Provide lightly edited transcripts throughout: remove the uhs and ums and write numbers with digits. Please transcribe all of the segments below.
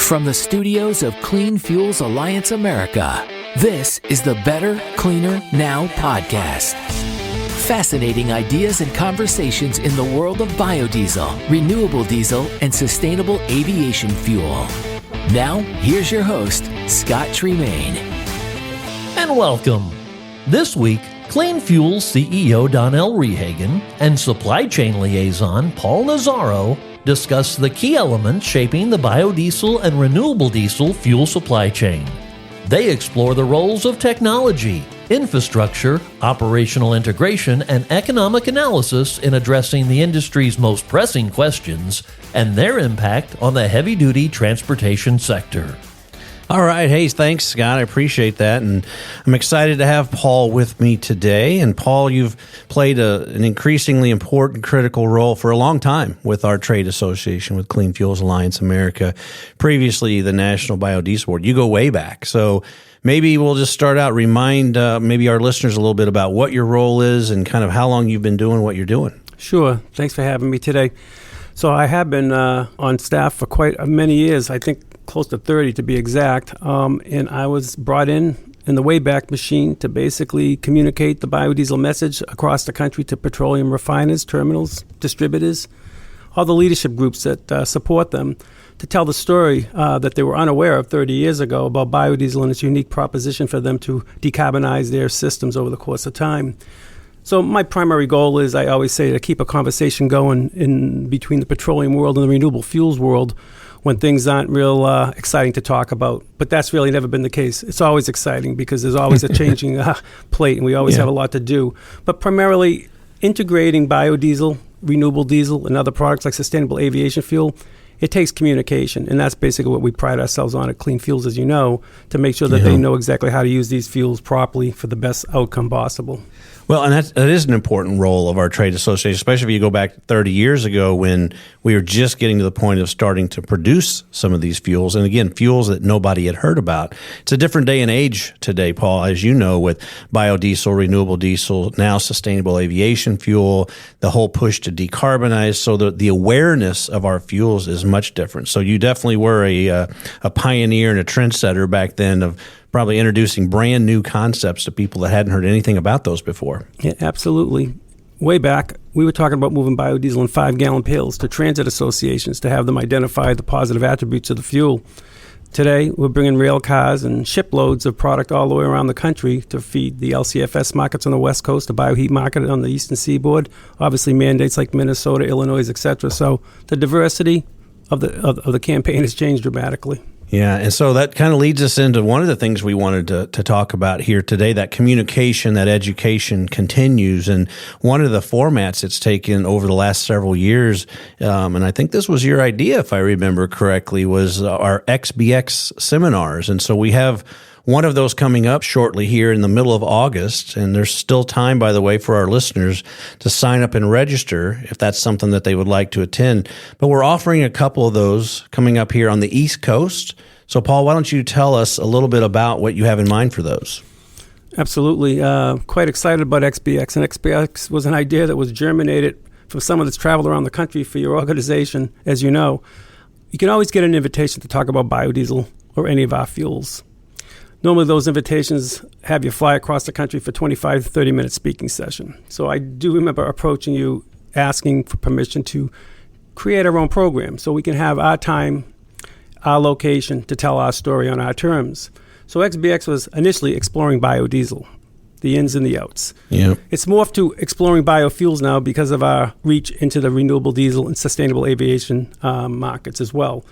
From the studios of Clean Fuels Alliance America, this is the Better, Cleaner, Now podcast. Fascinating ideas and conversations in the world of biodiesel, renewable diesel, and sustainable aviation fuel. Now, here's your host, Scott Tremaine. And welcome. This week, Clean Fuels CEO Donnell Rehagen and Supply Chain Liaison Paul Nazzaro discuss the key elements shaping the biodiesel and renewable diesel fuel supply chain. They explore the roles of technology, infrastructure, operational integration, and economic analysis in addressing the industry's most pressing questions and their impact on the heavy-duty transportation sector. All right. Hey, thanks, Scott. I appreciate that. And I'm excited to have Paul with me today. And Paul, you've played an increasingly important, critical role for a long time with our trade association, with Clean Fuels Alliance America, previously the National Biodiesel Board. You go way back. So maybe we'll just start out, remind maybe our listeners a little bit about what your role is and kind of how long you've been doing what you're doing. Sure. Thanks for having me today. So I have been on staff for quite many years, I think close to 30 to be exact, and I was brought in the Wayback Machine to basically communicate the biodiesel message across the country to petroleum refiners, terminals, distributors, all the leadership groups that support them, to tell the story that they were unaware of 30 years ago about biodiesel and its unique proposition for them to decarbonize their systems over the course of time. So my primary goal is, I always say, to keep a conversation going in between the petroleum world and the renewable fuels world when things aren't real exciting to talk about. But that's really never been the case. It's always exciting because there's always a changing plate, and we always have a lot to do. But primarily integrating biodiesel, renewable diesel, and other products like sustainable aviation fuel, it takes communication, and that's basically what we pride ourselves on at Clean Fuels, as you know, to make sure that they know exactly how to use these fuels properly for the best outcome possible. Well, and that is an important role of our trade association, especially if you go back 30 years ago when we were just getting to the point of starting to produce some of these fuels. And again, fuels that nobody had heard about. It's a different day and age today, Paul, as you know, with biodiesel, renewable diesel, now sustainable aviation fuel, the whole push to decarbonize. So the awareness of our fuels is much different. So you definitely were a pioneer and a trendsetter back then of probably introducing brand new concepts to people that hadn't heard anything about those before. Yeah, absolutely. Way back, we were talking about moving biodiesel in 5-gallon pails to transit associations to have them identify the positive attributes of the fuel. Today, we're bringing rail cars and shiploads of product all the way around the country to feed the LCFS markets on the West Coast, the bioheat market on the Eastern Seaboard, obviously mandates like Minnesota, Illinois, etc. So the diversity of the campaign has changed dramatically. Yeah, and so that kind of leads us into one of the things we wanted to talk about here today. That communication, that education continues, and one of the formats it's taken over the last several years, and I think this was your idea, if I remember correctly, was our XBX seminars. And so we have one of those coming up shortly here in the middle of August, and there's still time, by the way, for our listeners to sign up and register if that's something that they would like to attend. But we're offering a couple of those coming up here on the East Coast. So, Paul, why don't you tell us a little bit about what you have in mind for those? Absolutely. Quite excited about XBX. And XBX was an idea that was germinated from someone that's traveled around the country for your organization, as you know. You can always get an invitation to talk about biodiesel or any of our fuels. Normally, those invitations have you fly across the country for 25 to 30-minute speaking session. So I do remember approaching you, asking for permission to create our own program so we can have our time, our location to tell our story on our terms. So XBX was initially exploring biodiesel, the ins and the outs. Yeah. It's morphed to exploring biofuels now because of our reach into the renewable diesel and sustainable aviation markets as well.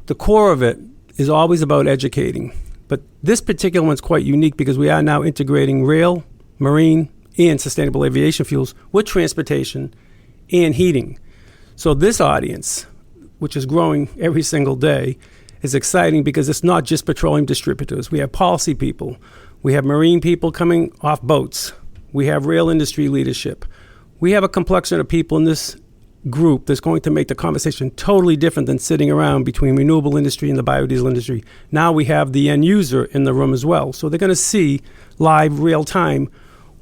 The core of it is always about educating. But this particular one's quite unique because we are now integrating rail, marine, and sustainable aviation fuels with transportation and heating. So this audience, which is growing every single day, is exciting because it's not just petroleum distributors. We have policy people. We have marine people coming off boats. We have rail industry leadership. We have a complexion of people in this group that's going to make the conversation totally different than sitting around between renewable industry and the biodiesel industry. Now we have the end user in the room as well. So they're going to see live, real time,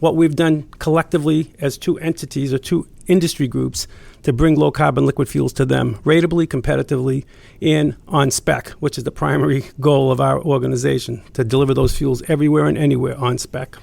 what we've done collectively as two entities or two industry groups to bring low-carbon liquid fuels to them ratably, competitively, and on spec, which is the primary goal of our organization, to deliver those fuels everywhere and anywhere on spec.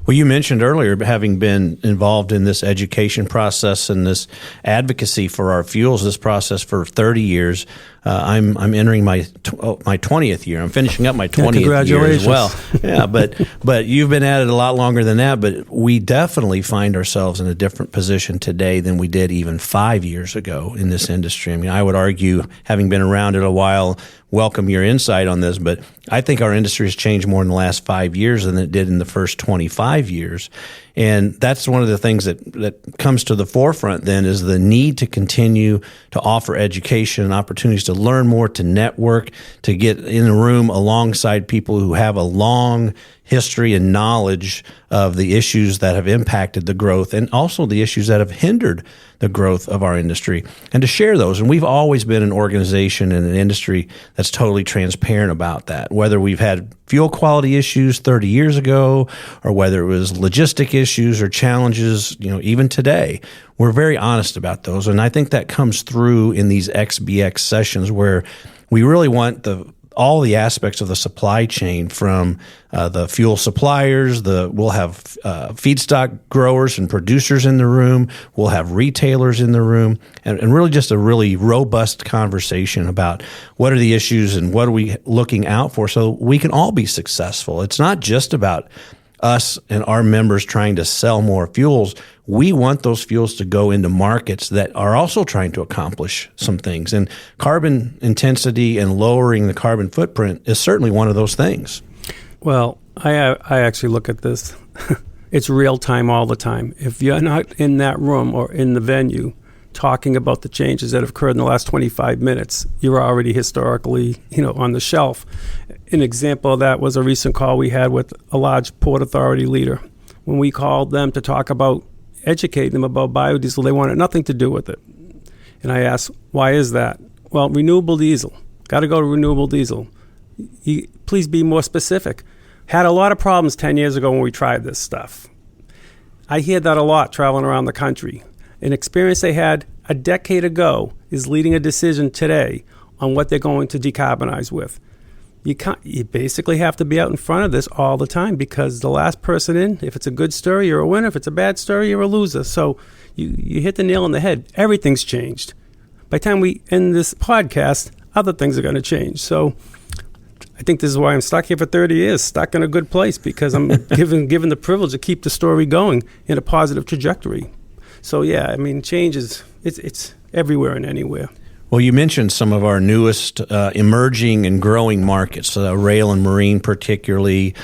Well, you mentioned earlier having been involved in this education process and this advocacy for our fuels, this process for 30 years. I'm entering my 20th year. I'm finishing up my 20th year as well. Yeah, but you've been at it a lot longer than that. But we definitely find ourselves in a different position today than we did even 5 years ago in this industry. I mean, I would argue, having been around it a while, welcome your insight on this, but I think our industry has changed more in the last 5 years than it did in the first 25 years. And that's one of the things that comes to the forefront then is the need to continue to offer education and opportunities to learn more, to network, to get in a room alongside people who have a long history and knowledge of the issues that have impacted the growth and also the issues that have hindered the growth of our industry, and to share those. And we've always been an organization and an industry that's totally transparent about that, whether we've had fuel quality issues 30 years ago or whether it was logistic issues or challenges, even today. We're very honest about those. And I think that comes through in these XBX sessions where we really want all the aspects of the supply chain, from the fuel suppliers, we'll have feedstock growers and producers in the room, we'll have retailers in the room, and really just a really robust conversation about what are the issues and what are we looking out for so we can all be successful. It's not just about us and our members trying to sell more fuels. We want those fuels to go into markets that are also trying to accomplish some things. And carbon intensity and lowering the carbon footprint is certainly one of those things. Well, I actually look at this. It's real time all the time. If you're not in that room or in the venue talking about the changes that have occurred in the last 25 minutes, you're already historically, on the shelf. An example of that was a recent call we had with a large Port Authority leader. When we called them to talk about educating them about biodiesel, they wanted nothing to do with it. And I asked, why is that? Well, renewable diesel. Got to go to renewable diesel. Please be more specific. Had a lot of problems 10 years ago when we tried this stuff. I hear that a lot traveling around the country. An experience they had a decade ago is leading a decision today on what they're going to decarbonize with. You basically have to be out in front of this all the time, because the last person in, if it's a good story, you're a winner. If it's a bad story, you're a loser. So you hit the nail on the head. Everything's changed. By the time we end this podcast, other things are going to change. So I think this is why I'm stuck here for 30 years, stuck in a good place, because I'm given the privilege to keep the story going in a positive trajectory. So yeah, I mean, change it's everywhere and anywhere. Well, you mentioned some of our newest emerging and growing markets, rail and marine particularly.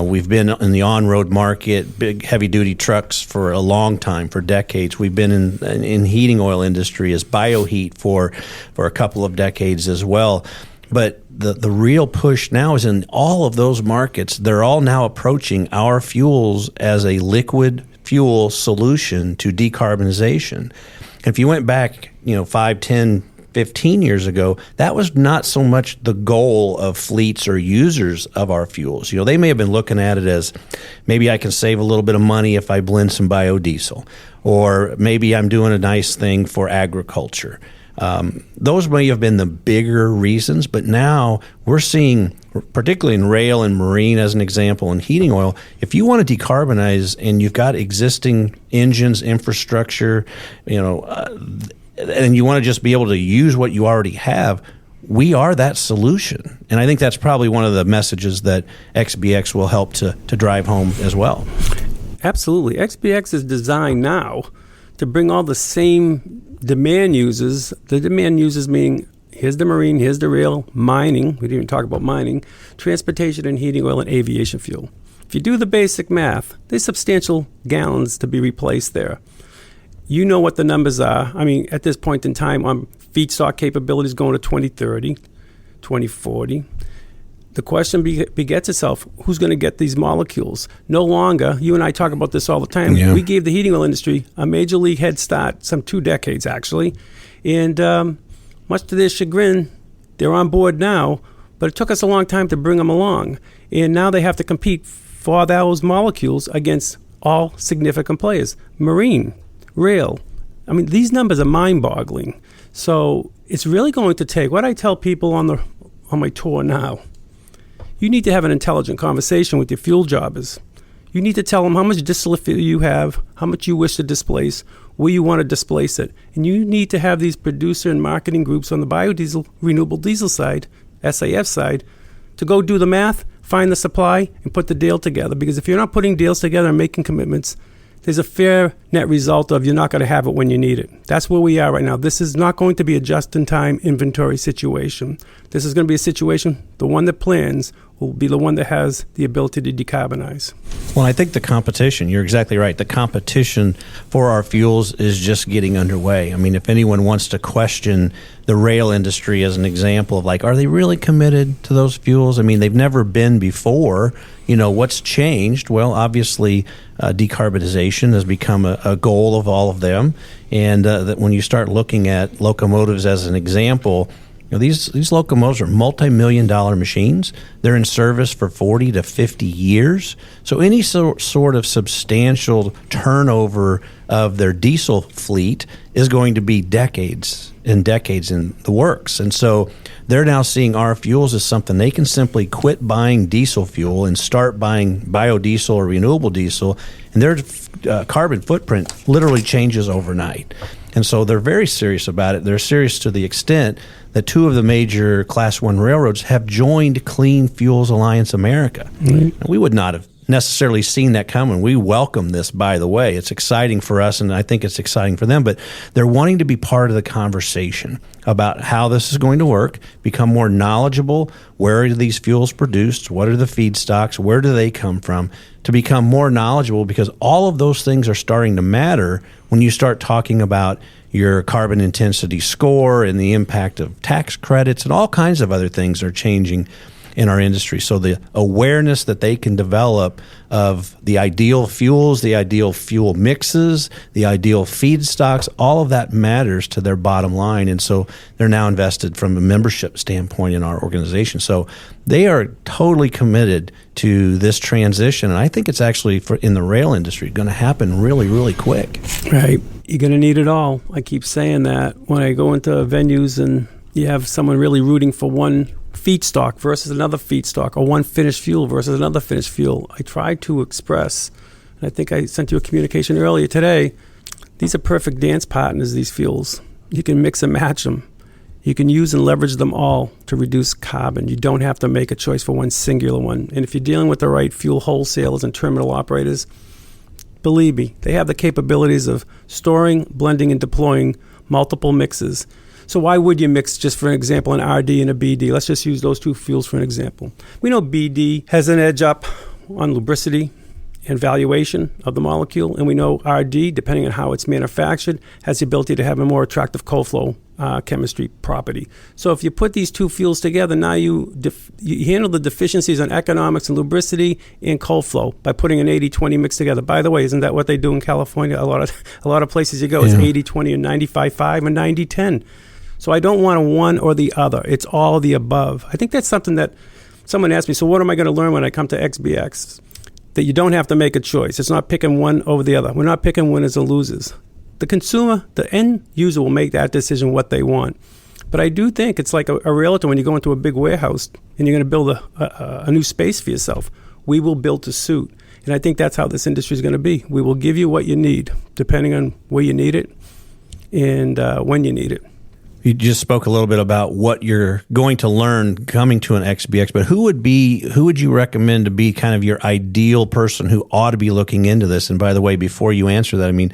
We've been in the on-road market, big heavy-duty trucks for a long time, for decades. We've been in heating oil industry as bioheat for a couple of decades as well. But the real push now is in all of those markets. They're all now approaching our fuels as a liquid fuel solution to decarbonization. If you went back, 5, 10, 15 years ago, that was not so much the goal of fleets or users of our fuels. They may have been looking at it as, maybe I can save a little bit of money if I blend some biodiesel, or maybe I'm doing a nice thing for agriculture. Those may have been the bigger reasons, but now we're seeing, particularly in rail and marine as an example, and heating oil, if you want to decarbonize and you've got existing engines, infrastructure, and you want to just be able to use what you already have, we are that solution. And I think that's probably one of the messages that XBX will help to drive home as well. Absolutely. XBX is designed now to bring all the same demand users, the demand users meaning here's the marine, here's the rail, mining, we didn't even talk about mining, transportation and heating oil and aviation fuel. If you do the basic math, there's substantial gallons to be replaced there. You know what the numbers are. I mean, at this point in time, feedstock capabilities going to 2030, 2040. The question begets itself, who's going to get these molecules? No longer, you and I talk about this all the time, We gave the heating oil industry a major league head start, some 2 decades actually, and much to their chagrin, they're on board now, but it took us a long time to bring them along, and now they have to compete for those molecules against all significant players, marine, rail, I mean, these numbers are mind-boggling. So it's really going to take, what I tell people on my tour now, you need to have an intelligent conversation with your fuel jobbers. You need to tell them how much distillate fuel you have, how much you wish to displace, where you want to displace it. And you need to have these producer and marketing groups on the biodiesel, renewable diesel side, SAF side, to go do the math, find the supply, and put the deal together. Because if you're not putting deals together and making commitments, there's a fair net result of you're not going to have it when you need it. That's where we are right now. This is not going to be a just-in-time inventory situation. This is going to be a situation, the one that plans will be the one that has the ability to decarbonize. Well, I think the competition, you're exactly right. The competition for our fuels is just getting underway. I mean, if anyone wants to question the rail industry as an example of like, are they really committed to those fuels? I mean, they've never been before. You know, what's changed? Well, obviously, decarbonization has become a goal of all of them. And that when you start looking at locomotives as an example, you know, these locomotives are multi-million-dollar machines. They're in service for 40 to 50 years. So any sort of substantial turnover of their diesel fleet is going to be decades and decades in the works. And so they're now seeing our fuels as something they can simply quit buying diesel fuel and start buying biodiesel or renewable diesel, and their carbon footprint literally changes overnight. And so they're very serious about it. They're serious to the extent that two of the major Class 1 railroads have joined Clean Fuels Alliance America. Mm-hmm. And we would not have necessarily seen that coming. We welcome this, by the way. It's exciting for us, and I think it's exciting for them. But they're wanting to be part of the conversation about how this is going to work, become more knowledgeable. Where are these fuels produced? What are the feedstocks? Where do they come from? To become more knowledgeable, because all of those things are starting to matter when you start talking about your carbon intensity score and the impact of tax credits, and all kinds of other things are changing in our industry. So the awareness that they can develop of the ideal fuels, the ideal fuel mixes, the ideal feedstocks, all of that matters to their bottom line. And so they're now invested from a membership standpoint in our organization. So they are totally committed to this transition. And I think it's actually, in the rail industry, going to happen really, really quick. Right. You're going to need it all. I keep saying that when I go into venues and you have someone really rooting for one feedstock versus another feedstock, or one finished fuel versus another finished fuel. I try to express, and I think I sent you a communication earlier today, these are perfect dance partners, these fuels. You can mix and match them. You can use and leverage them all to reduce carbon. You don't have to make a choice for one singular one. And if you're dealing with the right fuel wholesalers and terminal operators, believe me, they have the capabilities of storing, blending, and deploying multiple mixes. So why would you mix, just for an example, an RD and a BD? Let's just use those two fuels for an example. We know BD has an edge up on lubricity and valuation of the molecule, and we know RD, depending on how it's manufactured, has the ability to have a more attractive co-flow chemistry property. So if you put these two fuels together, now you handle the deficiencies on economics and lubricity and co-flow by putting an 80-20 mix together. By the way, isn't that what they do in California? A lot of places you go, it's 80-20 and 95-5 and 90-10. So I don't want one or the other. It's all the above. I think that's something that someone asked me, so what am I going to learn when I come to XBX? That you don't have to make a choice. It's not picking one over the other. We're not picking winners or losers. The consumer, the end user will make that decision what they want. But I do think it's like a realtor when you go into a big warehouse and you're going to build a new space for yourself. We will build to suit. And I think that's how this industry is going to be. We will give you what you need, depending on where you need it and when you need it. You just spoke a little bit about what you're going to learn coming to an XBX, but who would you recommend to be kind of your ideal person who ought to be looking into this? And by the way, before you answer that, I mean,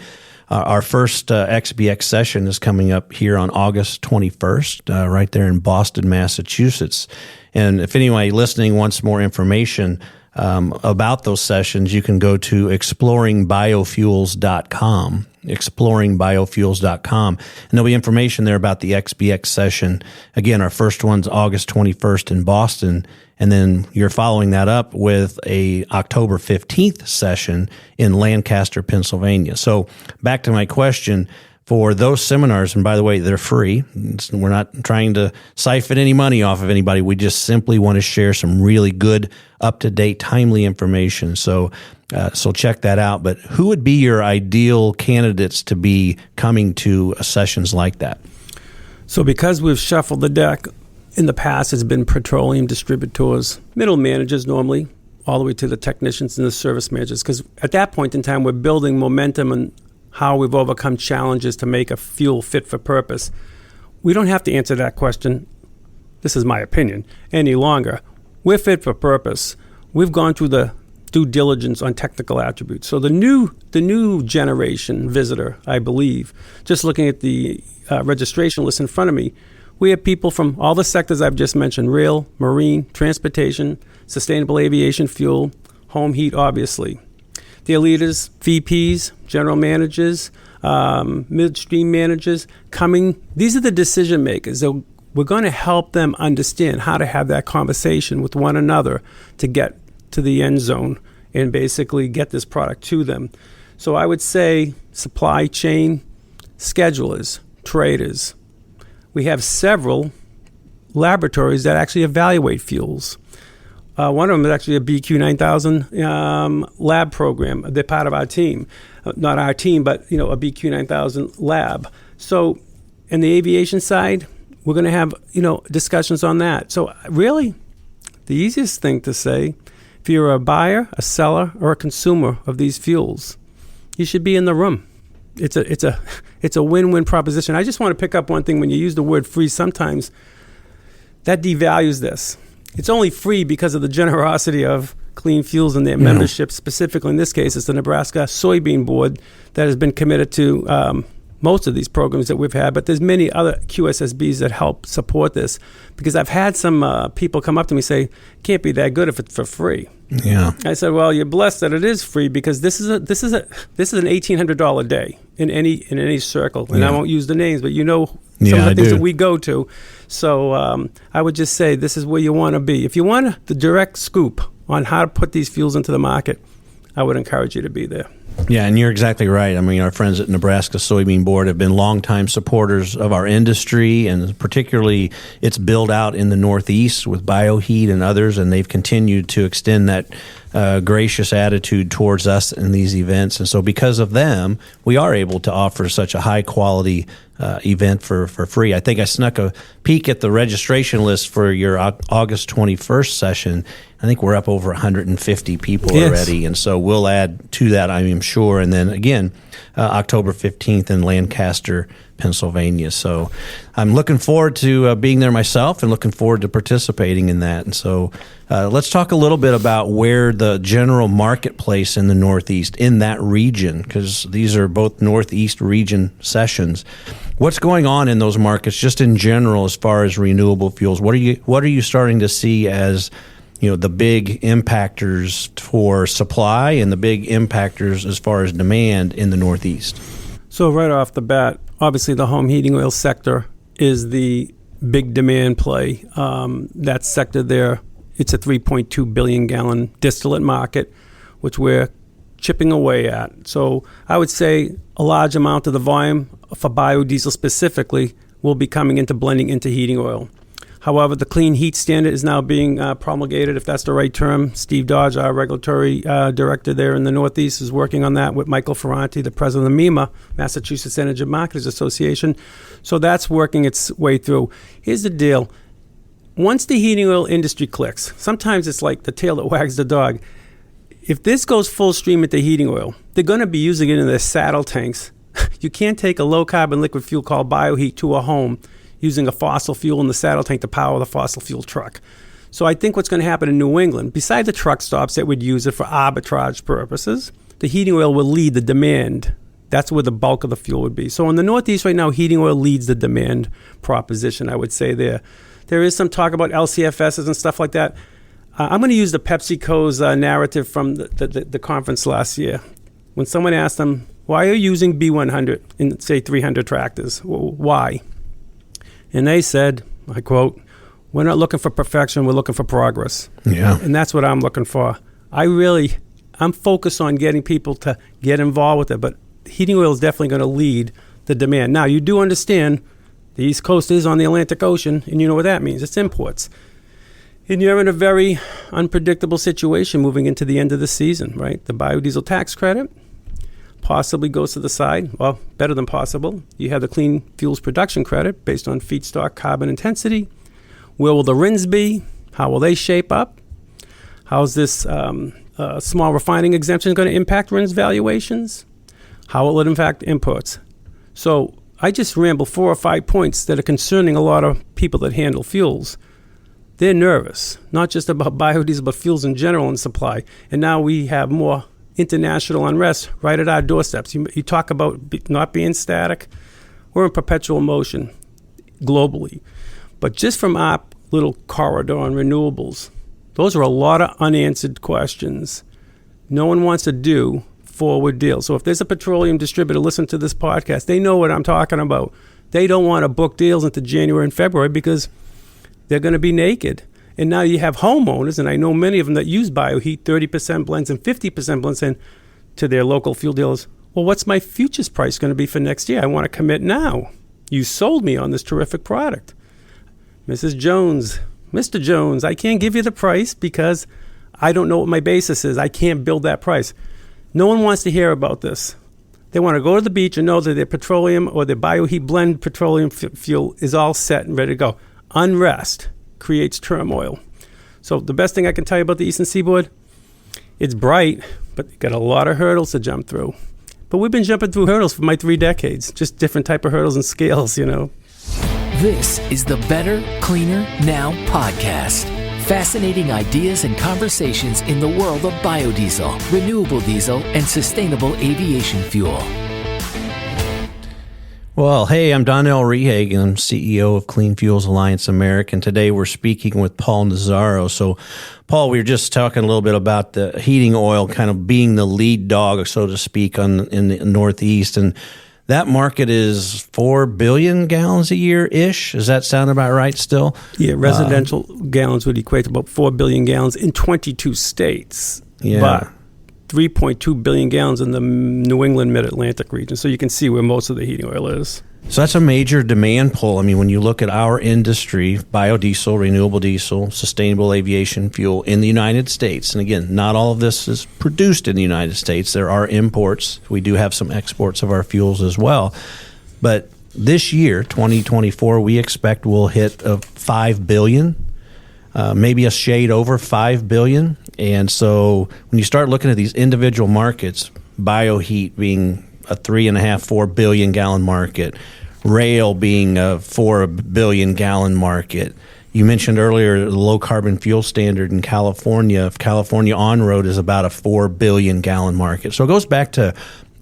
our first XBX session is coming up here on August 21st, right there in Boston, Massachusetts. And if anybody listening wants more information about those sessions, you can go to exploringbiofuels.com. exploringbiofuels.com. And there'll be information there about the XBX session. Again, our first one's August 21st in Boston, and then you're following that up with a October 15th session in Lancaster, Pennsylvania. So back to my question, for those seminars. And by the way, they're free. We're not trying to siphon any money off of anybody. We just simply want to share some really good, up-to-date, timely information. So check that out. But who would be your ideal candidates to be coming to sessions like that? So because we've shuffled the deck, in the past it's been petroleum distributors, middle managers normally, all the way to the technicians and the service managers. Because at that point in time, we're building momentum and how we've overcome challenges to make a fuel fit for purpose. We don't have to answer that question, this is my opinion, any longer. We're fit for purpose. We've gone through the due diligence on technical attributes. So the new generation visitor, I believe, just looking at the registration list in front of me, we have people from all the sectors I've just mentioned: rail, marine, transportation, sustainable aviation fuel, home heat, obviously. Their leaders, VPs, general managers, midstream managers coming. These are the decision makers. So we're going to help them understand how to have that conversation with one another to get to the end zone and basically get this product to them. So I would say supply chain, schedulers, traders. We have several laboratories that actually evaluate fuels. One of them is actually a BQ 9000 lab program. They're part of our team. Not our team, but a BQ 9000 lab. So in the aviation side, we're going to have discussions on that. So really, the easiest thing to say, if you're a buyer, a seller, or a consumer of these fuels, you should be in the room. It's a win-win proposition. I just want to pick up one thing. When you use the word free, sometimes that devalues this. It's only free because of the generosity of Clean Fuels and their membership. Specifically, in this case, it's the Nebraska Soybean Board that has been committed to most of these programs that we've had. But there's many other QSSBs that help support this, because I've had some people come up to me and say, it can't be that good if it's for free. Yeah. I said, well, you're blessed that it is free, because this is an $1,800 day in any circle. And I won't use the names, but some of the things that we go to. So I would just say this is where you want to be. If you want the direct scoop on how to put these fuels into the market, I would encourage you to be there. Yeah, and you're exactly right. I mean, our friends at Nebraska Soybean Board have been longtime supporters of our industry, and particularly its build out in the Northeast with BioHeat and others, and they've continued to extend that gracious attitude towards us in these events. And so because of them, we are able to offer such a high quality event for free. I think I snuck a peek at the registration list for your August 21st session. I think we're up over 150 people already, and so we'll add to that, I am sure. And then again, October 15th in Lancaster, Pennsylvania. So I'm looking forward to being there myself and looking forward to participating in that. And so let's talk a little bit about where the general marketplace in the Northeast, in that region, because these are both Northeast region sessions. What's going on in those markets just in general as far as renewable fuels? What are you starting to see as the big impactors for supply and the big impactors as far as demand in the Northeast? So right off the bat, obviously the home heating oil sector is the big demand play. That sector there, it's a 3.2 billion gallon distillate market, which we're chipping away at. So I would say a large amount of the volume for biodiesel specifically will be coming into blending into heating oil. However, the clean heat standard is now being promulgated, if that's the right term. Steve Dodge, our regulatory director there in the Northeast, is working on that with Michael Ferranti, the president of MEMA, Massachusetts Energy Marketers Association. So that's working its way through. Here's the deal. Once the heating oil industry clicks, sometimes it's like the tail that wags the dog. If this goes full stream into heating oil, they're going to be using it in their saddle tanks. You can't take a low-carbon liquid fuel called BioHeat to a home using a fossil fuel in the saddle tank to power the fossil fuel truck. So I think what's going to happen in New England, besides the truck stops that would use it for arbitrage purposes, the heating oil will lead the demand. That's where the bulk of the fuel would be. So in the Northeast right now, heating oil leads the demand proposition, I would say there. There is some talk about LCFSs and stuff like that. I'm going to use the PepsiCo's narrative from the conference last year. When someone asked them, why are you using B100 in, say, 300 tractors? Well, why? And they said, I quote, we're not looking for perfection, we're looking for progress. Yeah. And that's what I'm looking for. I'm focused on getting people to get involved with it, but heating oil is definitely going to lead the demand. Now, you do understand the East Coast is on the Atlantic Ocean, and you know what that means. It's imports. And you're in a very unpredictable situation moving into the end of the season, right? The biodiesel tax credit possibly goes to the side. Well, better than possible. You have the clean fuels production credit based on feedstock carbon intensity. Where will the RINs be? How will they shape up? How's this small refining exemption going to impact RINs valuations? How will it impact imports? So I just rambled 4 or 5 points that are concerning a lot of people that handle fuels. They're nervous, not just about biodiesel, but fuels in general and supply. And now we have more international unrest right at our doorsteps. You talk about not being static. We're in perpetual motion globally. But just from our little corridor on renewables, those are a lot of unanswered questions. No one wants to do forward deals. So if there's a petroleum distributor listen to this podcast, they know what I'm talking about. They don't want to book deals into January and February because they're going to be naked. And now you have homeowners, and I know many of them that use bioheat, 30% blends and 50% blends in to their local fuel dealers. Well, what's my futures price going to be for next year? I want to commit now. You sold me on this terrific product. Mrs. Jones, Mr. Jones, I can't give you the price because I don't know what my basis is. I can't build that price. No one wants to hear about this. They want to go to the beach and know that their petroleum or their bioheat blend petroleum fuel is all set and ready to go. Unrest creates turmoil. So the best thing I can tell you about the Eastern Seaboard, it's bright, but you got a lot of hurdles to jump through. But we've been jumping through hurdles for my 3 decades, just different type of hurdles and scales, you know. This is the Better, Cleaner, Now podcast. Fascinating ideas and conversations in the world of biodiesel, renewable diesel, and sustainable aviation fuel. Well, hey, I'm Donnell Rehagen. I'm CEO of Clean Fuels Alliance America, and today we're speaking with Paul Nazzaro. So, Paul, we were just talking a little bit about the heating oil kind of being the lead dog, so to speak, in the Northeast, and that market is 4 billion gallons a year-ish. Does that sound about right still? Yeah, residential gallons would equate to about 4 billion gallons in 22 states. Yeah. But 3.2 billion gallons in the New England Mid-Atlantic region. So you can see where most of the heating oil is. So that's a major demand pull. I mean, when you look at our industry, biodiesel, renewable diesel, sustainable aviation fuel in the United States, and again, not all of this is produced in the United States. There are imports. We do have some exports of our fuels as well. But this year, 2024, we expect we'll hit 5 billion, maybe a shade over 5 billion. And so when you start looking at these individual markets, bioheat being a 3.5-4 billion gallon market, rail being a 4 billion gallon market. You mentioned earlier the low carbon fuel standard in California. California on-road is about a 4 billion gallon market. So it goes back to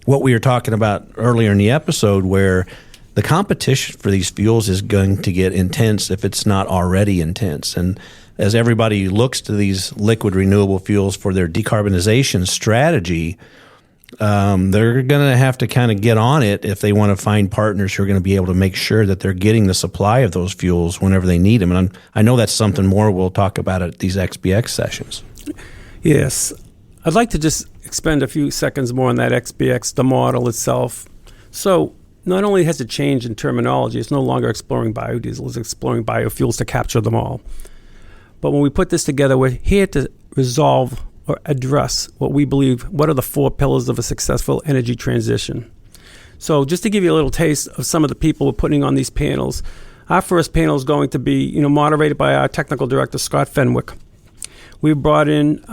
what we were talking about earlier in the episode, where the competition for these fuels is going to get intense if it's not already intense. And as everybody looks to these liquid renewable fuels for their decarbonization strategy, they're going to have to kind of get on it if they want to find partners who are going to be able to make sure that they're getting the supply of those fuels whenever they need them. And I know that's something more we'll talk about at these XBX sessions. Yes. I'd like to just expend a few seconds more on that XBX, the model itself. So not only has it changed in terminology, it's no longer exploring biodiesel, it's exploring biofuels to capture them all. But when we put this together, we're here to resolve or address what we believe, what are the 4 pillars of a successful energy transition. So just to give you a little taste of some of the people we're putting on these panels, our first panel is going to be moderated by our technical director, Scott Fenwick. We've brought in,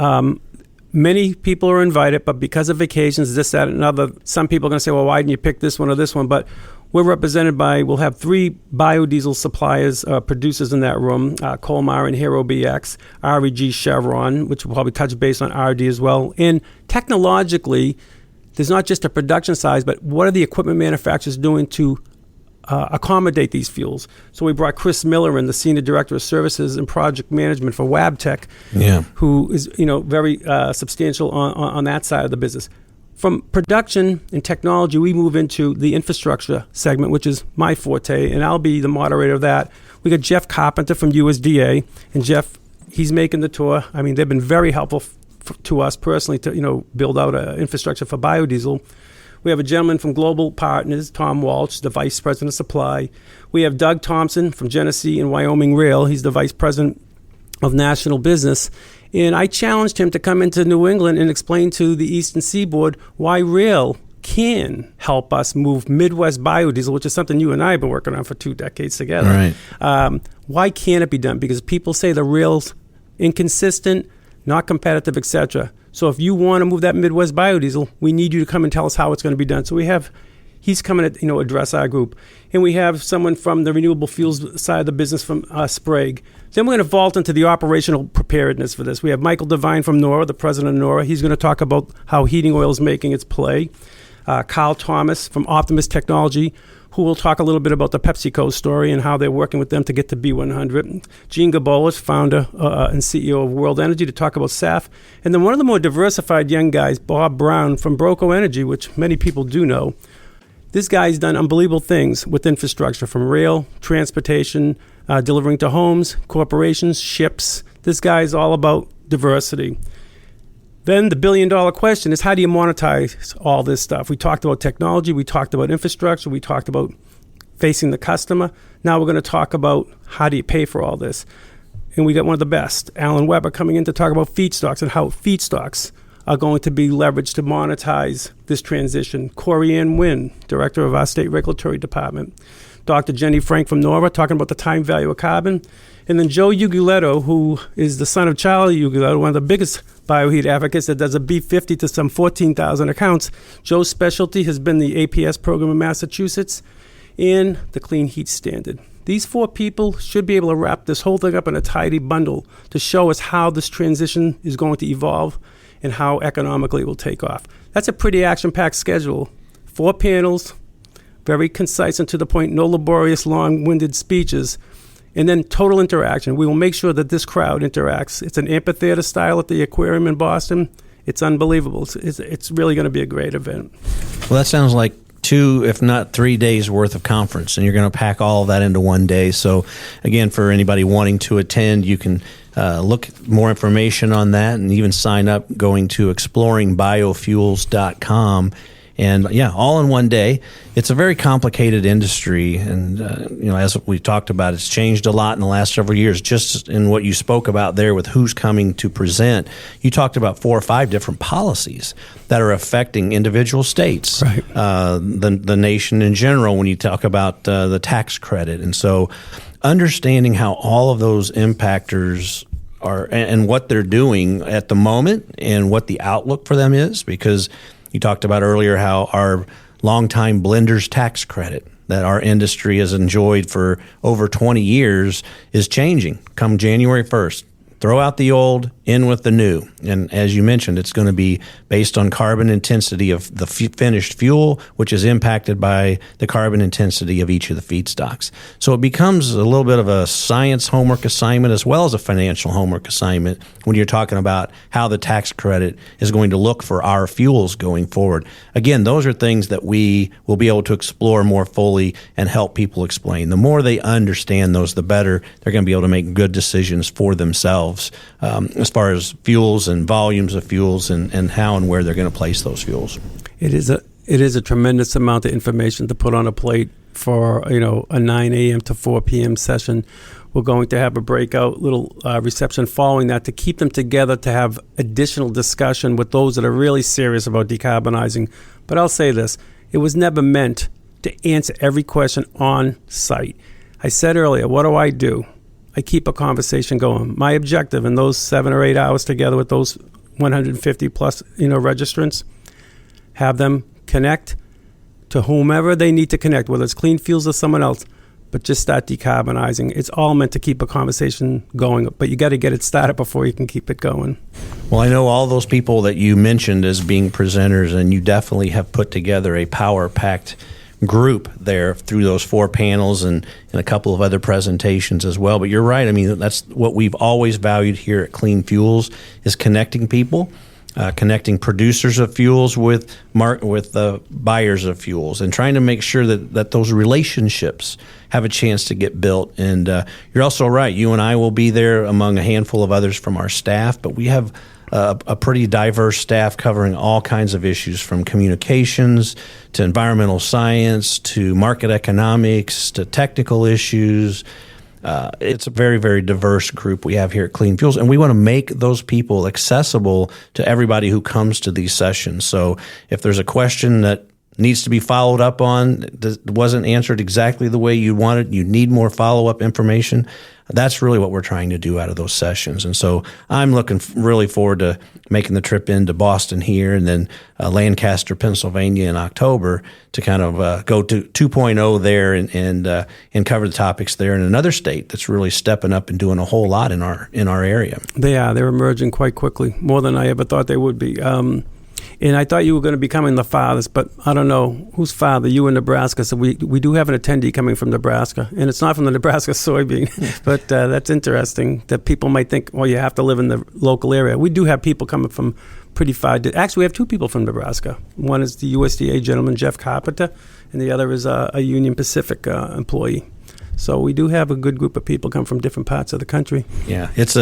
many people are invited, but because of vacations, this, that, and other, some people are going to say, well, why didn't you pick this one or this one? But we're represented by, we'll have 3 biodiesel suppliers, producers in that room, Colmar and Hero BX, REG Chevron, which will probably touch base on RD as well. And technologically, there's not just a production size, but what are the equipment manufacturers doing to accommodate these fuels? So we brought Chris Miller in, the Senior Director of Services and Project Management for Wabtec, who is very substantial on that side of the business. From production and technology, we move into the infrastructure segment, which is my forte, and I'll be the moderator of that. We got Jeff Carpenter from USDA, and Jeff, he's making the tour. I mean, they've been very helpful to us personally to build out an infrastructure for biodiesel. We have a gentleman from Global Partners, Tom Walsh, the Vice President of Supply. We have Doug Thompson from Genesee and Wyoming Rail. He's the Vice President of National Business. And I challenged him to come into New England and explain to the Eastern Seaboard why rail can help us move Midwest biodiesel, which is something you and I have been working on for 2 decades together. Right. Why can't it be done? Because people say the rail's inconsistent, not competitive, etc. So if you want to move that Midwest biodiesel, we need you to come and tell us how it's going to be done. So he's coming to address our group. And we have someone from the renewable fuels side of the business from Sprague. Then we're going to vault into the operational preparedness for this. We have Michael Devine from NORA, the president of NORA. He's going to talk about how heating oil is making its play. Kyle Thomas from Optimus Technology, who will talk a little bit about the PepsiCo story and how they're working with them to get to B100. Gene Gabolis, founder and CEO of World Energy, to talk about SAF. And then one of the more diversified young guys, Bob Brown from Broco Energy, which many people do know. This guy's done unbelievable things with infrastructure, from rail, transportation, delivering to homes, corporations, ships. This guy's all about diversity. Then the billion-dollar question is, how do you monetize all this stuff? We talked about technology, we talked about infrastructure, we talked about facing the customer. Now we're going to talk about how do you pay for all this. And we got one of the best, Alan Weber, coming in to talk about feedstocks and how feedstocks are going to be leveraged to monetize this transition. Corey Ann Wynn, director of our state regulatory department. Dr. Jenny Frank from NORA, talking about the time value of carbon. And then Joe Uguletto, who is the son of Charlie Uguletto, one of the biggest bioheat advocates that does a B50 to some 14,000 accounts. Joe's specialty has been the APS program in Massachusetts and the Clean Heat Standard. These 4 people should be able to wrap this whole thing up in a tidy bundle to show us how this transition is going to evolve and how economically it will take off. That's a pretty action-packed schedule. 4 panels, very concise and to the point, no laborious, long-winded speeches, and then total interaction. We will make sure that this crowd interacts. It's an amphitheater style at the aquarium in Boston. It's unbelievable. It's really going to be a great event. Well, that sounds like 2, if not 3 days worth of conference, and you're going to pack all of that into one day. So again, for anybody wanting to attend, you can look more information on that and even sign up going to exploringbiofuels.com. And yeah, all in one day. It's a very complicated industry, and as we talked about, it's changed a lot in the last several years. Just in what you spoke about there with who's coming to present, you talked about 4 or 5 different policies that are affecting individual states, right. The nation in general. When you talk about the tax credit, and so understanding how all of those impactors are and what they're doing at the moment and what the outlook for them is, because you talked about earlier how our longtime blenders tax credit that our industry has enjoyed for over 20 years is changing come January 1st. Throw out the old, in with the new. And as you mentioned, it's going to be based on carbon intensity of the finished fuel, which is impacted by the carbon intensity of each of the feedstocks. So it becomes a little bit of a science homework assignment as well as a financial homework assignment when you're talking about how the tax credit is going to look for our fuels going forward. Again, those are things that we will be able to explore more fully and help people explain. The more they understand those, the better they're going to be able to make good decisions for themselves. As far as fuels and volumes of fuels and how and where they're going to place those fuels. It is a tremendous amount of information to put on a plate for a 9 a.m. to 4 p.m. session. We're going to have a breakout little reception following that to keep them together to have additional discussion with those that are really serious about decarbonizing. But I'll say this, it was never meant to answer every question on site. I said earlier, what do? I keep a conversation going. My objective in those 7 or 8 hours together with those 150 plus, registrants, have them connect to whomever they need to connect, whether it's Clean Fuels or someone else, but just start decarbonizing. It's all meant to keep a conversation going, but you got to get it started before you can keep it going. Well, I know all those people that you mentioned as being presenters, and you definitely have put together a power-packed group there through those 4 panels and a couple of other presentations as well. But you're right. I mean, that's what we've always valued here at Clean Fuels is connecting people, connecting producers of fuels with the buyers of fuels, and trying to make sure that those relationships have a chance to get built. And you're also right. You and I will be there among a handful of others from our staff, but we have a pretty diverse staff covering all kinds of issues from communications to environmental science to market economics to technical issues. It's a very, very diverse group we have here at Clean Fuels, and we want to make those people accessible to everybody who comes to these sessions. So if there's a question that needs to be followed up on, that wasn't answered exactly the way you wanted, you need more follow-up information, that's really what we're trying to do out of those sessions. And so I'm looking really forward to making the trip into Boston here and then Lancaster, Pennsylvania in October to kind of go to 2.0 there and cover the topics there in another state that's really stepping up and doing a whole lot in our area. They're emerging quite quickly, more than I ever thought they would be. And I thought you were going to be coming the farthest, but I don't know whose father. You in Nebraska, so we do have an attendee coming from Nebraska, and it's not from the Nebraska soybean. But that's interesting that people might think, well, you have to live in the local area. We do have people coming from pretty far. Actually, we have two people from Nebraska. One is the USDA gentleman, Jeff Carpenter, and the other is a Union Pacific employee. So we do have a good group of people come from different parts of the country. Yeah, it's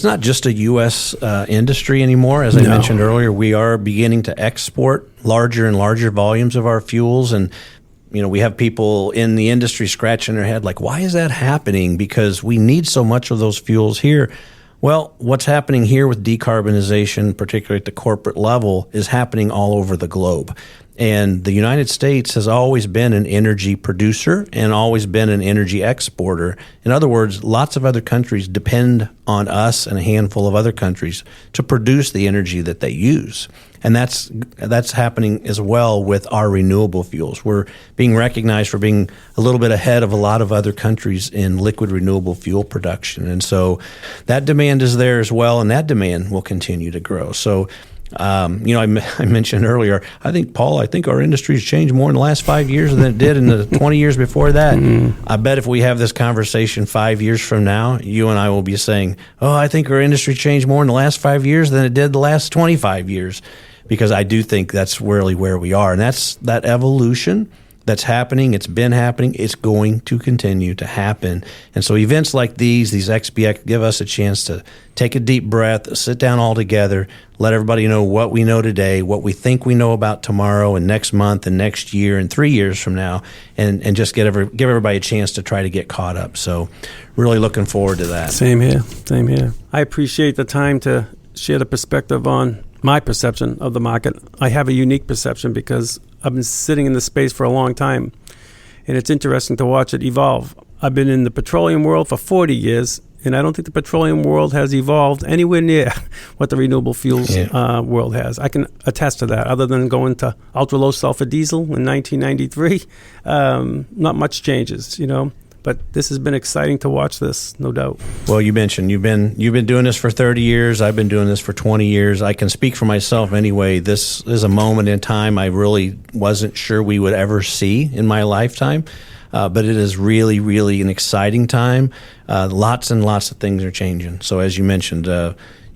not just a U.S. Industry anymore. As I mentioned earlier, we are beginning to export larger and larger volumes of our fuels, and we have people in the industry scratching their head like, why is that happening? Because we need so much of those fuels here. Well, what's happening here with decarbonization, particularly at the corporate level, is happening all over the globe. And the United States has always been an energy producer and always been an energy exporter. In other words, lots of other countries depend on us and a handful of other countries to produce the energy that they use. And that's happening as well with our renewable fuels. We're being recognized for being a little bit ahead of a lot of other countries in liquid renewable fuel production. And so that demand is there as well, and that demand will continue to grow. So I mentioned earlier, I think our industry's changed more in the last 5 years than it did in the 20 years before that. I bet if we have this conversation 5 years from now, you and I will be saying, I think our industry changed more in the last 5 years than it did the last 25 years. Because I do think that's really where we are. And that's that evolution that's happening. It's been happening. It's going to continue to happen. And so events like these XBX, give us a chance to take a deep breath, sit down all together, let everybody know what we know today, what we think we know about tomorrow and next month and next year and 3 years from now, and just give everybody a chance to try to get caught up. So really looking forward to that. Same here. I appreciate the time to share the perspective on my perception of the market. I have a unique perception because I've been sitting in this space for a long time, and it's interesting to watch it evolve. I've been in the petroleum world for 40 years, and I don't think the petroleum world has evolved anywhere near what the renewable fuels world has. I can attest to that. Other than going to ultra-low sulfur diesel in 1993, not much changes, But this has been exciting to watch this, no doubt. Well, you mentioned you've been doing this for 30 years. I've been doing this for 20 years. I can speak for myself anyway. This is a moment in time I really wasn't sure we would ever see in my lifetime. But it is really, really an exciting time. Lots and lots of things are changing. So as you mentioned,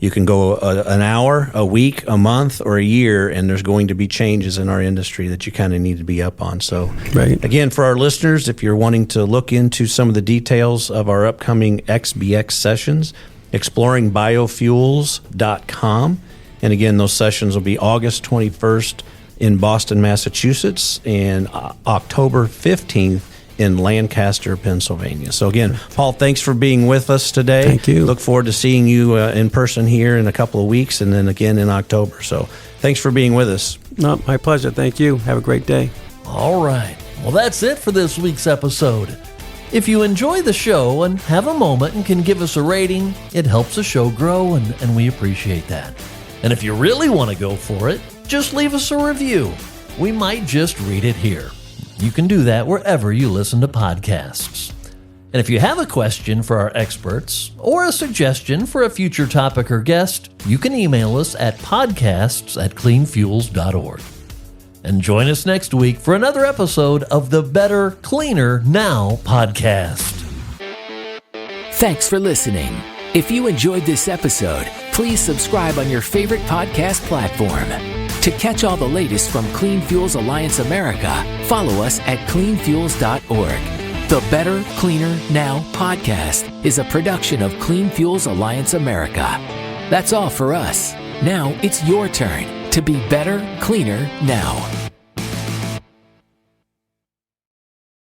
you can go an hour, a week, a month, or a year, and there's going to be changes in our industry that you kind of need to be up on. So, Again, for our listeners, if you're wanting to look into some of the details of our upcoming XBX sessions, exploringbiofuels.com. And again, those sessions will be August 21st in Boston, Massachusetts, and October 15th in Lancaster, Pennsylvania. So again, Paul, thanks for being with us today. Thank you. Look forward to seeing you in person here in a couple of weeks and then again in October. So thanks for being with us. No, my pleasure. Thank you. Have a great day. All right. Well, that's it for this week's episode. If you enjoy the show and have a moment and can give us a rating, it helps the show grow, and we appreciate that. And if you really want to go for it, just leave us a review. We might just read it here. You can do that wherever you listen to podcasts. And if you have a question for our experts or a suggestion for a future topic or guest, you can email us at podcasts@cleanfuels.org. And join us next week for another episode of the Better, Cleaner, Now podcast. Thanks for listening. If you enjoyed this episode, please subscribe on your favorite podcast platform. To catch all the latest from Clean Fuels Alliance America, follow us at cleanfuels.org. The Better, Cleaner, Now podcast is a production of Clean Fuels Alliance America. That's all for us. Now it's your turn to be better, cleaner now.